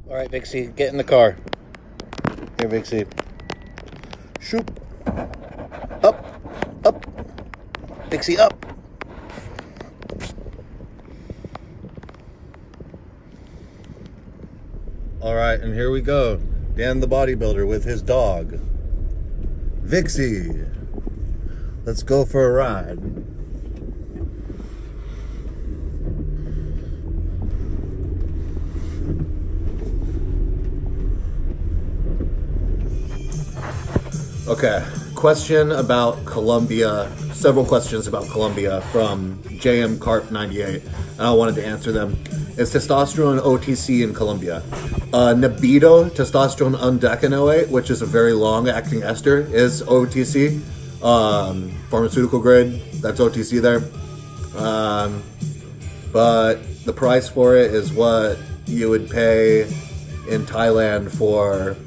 All right, Vixie, get in the car. Here, Vixie. Shoop. Up. Up. Vixie, up. All right, and here we go. Dan the bodybuilder with his dog. Vixie. Let's go for a ride. Okay, question about Colombia. Several questions about Colombia from JM Carp 98, and I wanted to answer them. Is testosterone OTC in Colombia? Nebido, testosterone undecanoate, which is a very long-acting ester, is OTC. Pharmaceutical grade, that's OTC there. But the price for it is what you would pay in Thailand for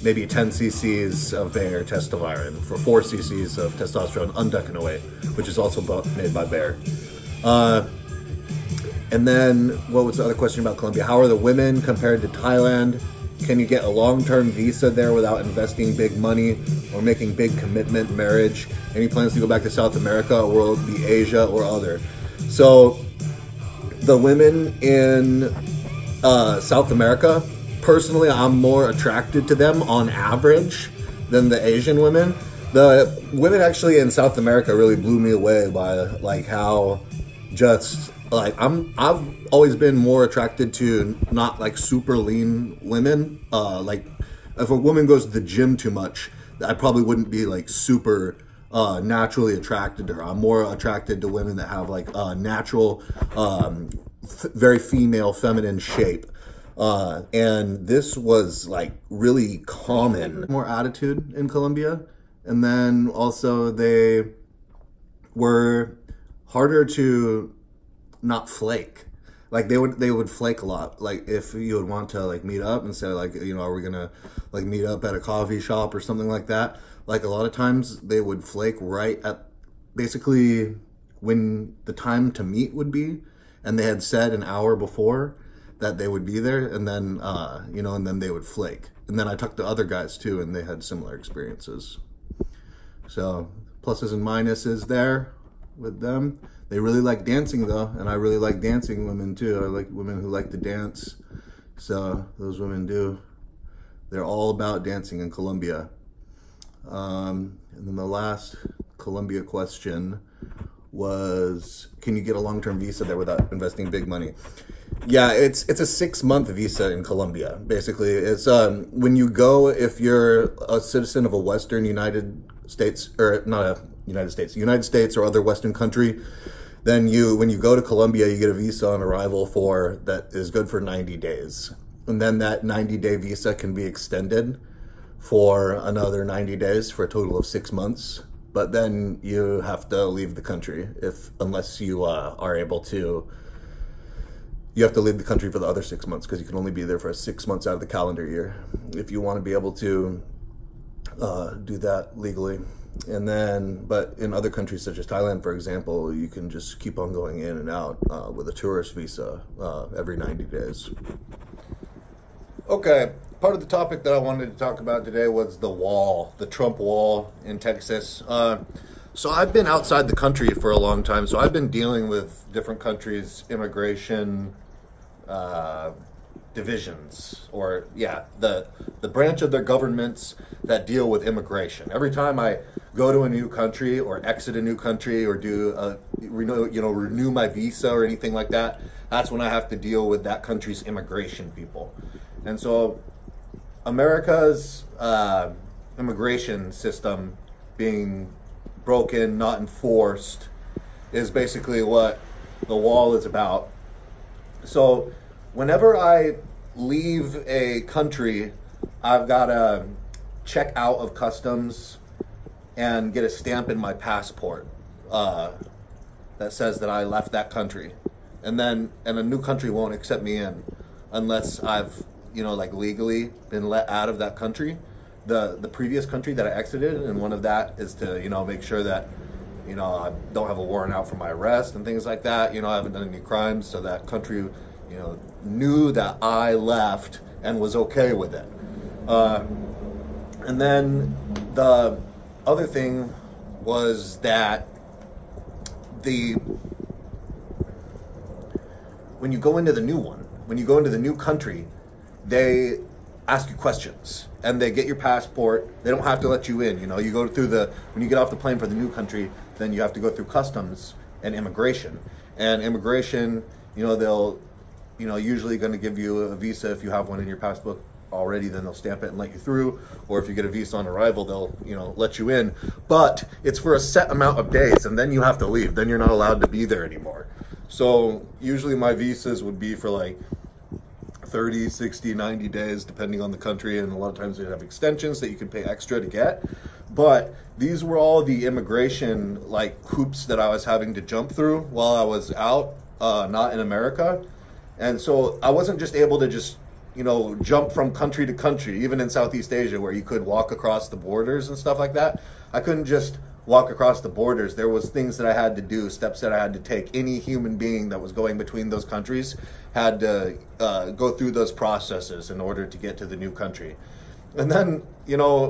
maybe 10 cc's of Bayer testovirin for 4 cc's of testosterone undecanoate, which is also made by Bayer. And then, what was the other question about Colombia? How are the women compared to Thailand? Can you get a long-term visa there without investing big money or making big commitment marriage? Any plans to go back to South America, or will it be Asia or other? So, the women in South America, personally, I'm more attracted to them on average than the Asian women. The women actually in South America really blew me away by like how just like I've always been more attracted to not like super lean women. Like if a woman goes to the gym too much, I probably wouldn't be like super naturally attracted to her. I'm more attracted to women that have like natural, very female, feminine shape. And this was like really common. More attitude in Colombia. And then also they were harder to not flake. Like they would flake a lot. Like if you would want to like meet up and say like, you know, are we gonna like meet up at a coffee shop or something like that? Like a lot of times they would flake right at basically when the time to meet would be, and they had said an hour before that they would be there, and then you know, and then they would flake. And then I talked to other guys too, and they had similar experiences. So pluses and minuses there with them. They really like dancing though, and I really like dancing women too. I like women who like to dance. So those women do. They're all about dancing in Colombia. And then the last Colombia question was, can you get a long-term visa there without investing big money? Yeah, it's a 6-month visa in Colombia. Basically, it's when you go, if you're a citizen of a Western United States, or not a United States or other Western country, then when you go to Colombia, you get a visa on arrival that is good for 90 days. And then that 90-day visa can be extended for another 90 days for a total of 6 months. But then you have to leave the country unless you are able to. You have to leave the country for the other 6 months because you can only be there for 6 months out of the calendar year if you want to be able to do that legally. And then, but in other countries such as Thailand, for example, you can just keep on going in and out with a tourist visa every 90 days. Okay, part of the topic that I wanted to talk about today was the wall, the Trump wall in Texas. So I've been outside the country for a long time, so I've been dealing with different countries' immigration divisions, or yeah, the branch of their governments that deal with immigration. Every time I go to a new country or exit a new country or do renew my visa or anything like that, that's when I have to deal with that country's immigration people. And so America's immigration system being broken, not enforced, is basically what the wall is about. So whenever I leave a country, I've got to check out of customs and get a stamp in my passport that says that I left that country. And a new country won't accept me in unless I've, like legally been let out of that country. The previous country that I exited, and one of that is to, make sure that, I don't have a warrant out for my arrest and things like that. I haven't done any crimes, so that country, knew that I left and was okay with it. And then the other thing was that when you go into the new one, when you go into the new country, they ask you questions and they get your passport. They don't have to let you in. You go through when you get off the plane for the new country, then you have to go through customs and immigration. And immigration, they'll, usually going to give you a visa if you have one in your passport already, then they'll stamp it and let you through. Or if you get a visa on arrival, they'll, let you in. But it's for a set amount of days and then you have to leave. Then you're not allowed to be there anymore. So usually my visas would be for like 30, 60, 90 days, depending on the country. And a lot of times they have extensions that you can pay extra to get. But these were all the immigration hoops that I was having to jump through while I was out, not in America. And so I wasn't just able to just, jump from country to country, even in Southeast Asia where you could walk across the borders and stuff like that. I couldn't just walk across the borders. There was things that I had to do, steps that I had to take. Any human being that was going between those countries had to go through those processes in order to get to the new country. And then,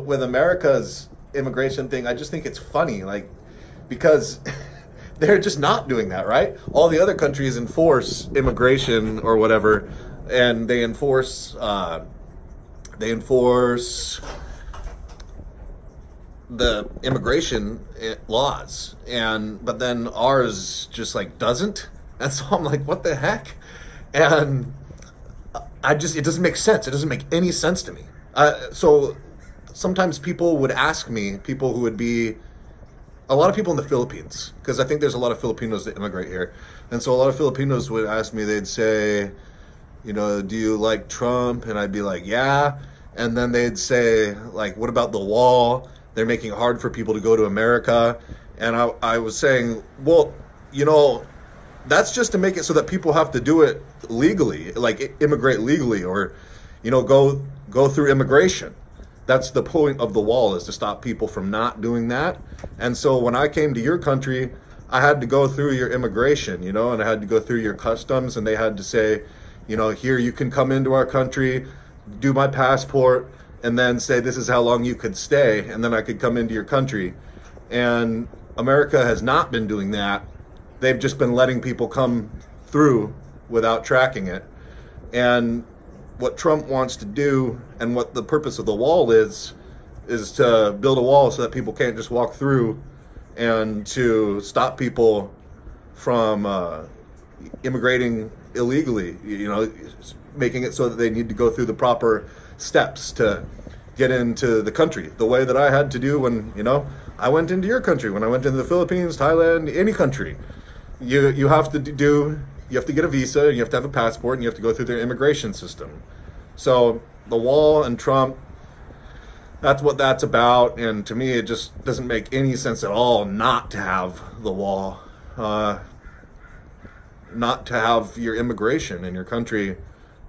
with America's immigration thing, I just think it's funny, because they're just not doing that, right? All the other countries enforce immigration or whatever, and they enforce the immigration laws, but then ours just doesn't. And so I'm like, what the heck? And it doesn't make sense. It doesn't make any sense to me. So sometimes people would ask me, people who would be, a lot of people in the Philippines, because I think there's a lot of Filipinos that immigrate here. And so a lot of Filipinos would ask me, they'd say, do you like Trump? And I'd be like, yeah. And then they'd say, what about the wall? They're making it hard for people to go to America. And I was saying, well, that's just to make it so that people have to do it legally, immigrate legally, or, go through immigration. That's the point of the wall, is to stop people from not doing that. And so when I came to your country, I had to go through your immigration, and I had to go through your customs, and they had to say, here you can come into our country, do my passport, and then say this is how long you could stay, and then I could come into your country. And America has not been doing that. They've just been letting people come through without tracking it. And what Trump wants to do, and what the purpose of the wall is to build a wall so that people can't just walk through, and to stop people from immigrating illegally, making it so that they need to go through the proper steps to get into the country, the way that I had to do when, I went into your country, when I went into the Philippines, Thailand, any country. You have to get a visa, and you have to have a passport, and you have to go through their immigration system. So the wall and Trump, that's what that's about. And to me, it just doesn't make any sense at all not to have the wall, not to have your immigration in your country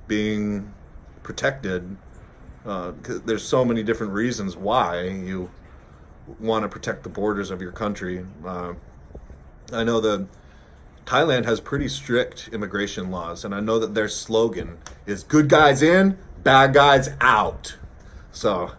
being protected. 'Cause there's so many different reasons why you want to protect the borders of your country. I know that Thailand has pretty strict immigration laws, and I know that their slogan is "good guys in, bad guys out." So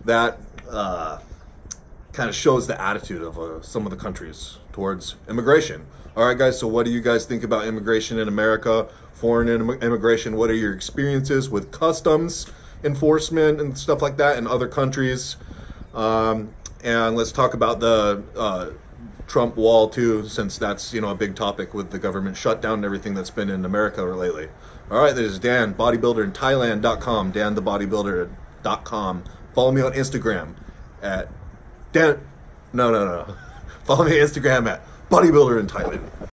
that kind of shows the attitude of some of the countries towards immigration. All right, guys, so what do you guys think about immigration in America, foreign immigration? What are your experiences with customs enforcement and stuff like that in other countries? And let's talk about the Trump wall too, since that's a big topic with the government shutdown and everything that's been in America lately. All right, this is Dan, bodybuilder in Thailand.com, danthebodybuilder.com. Follow me on Instagram at Dan. No. Follow me on Instagram at bodybuilder in Thailand.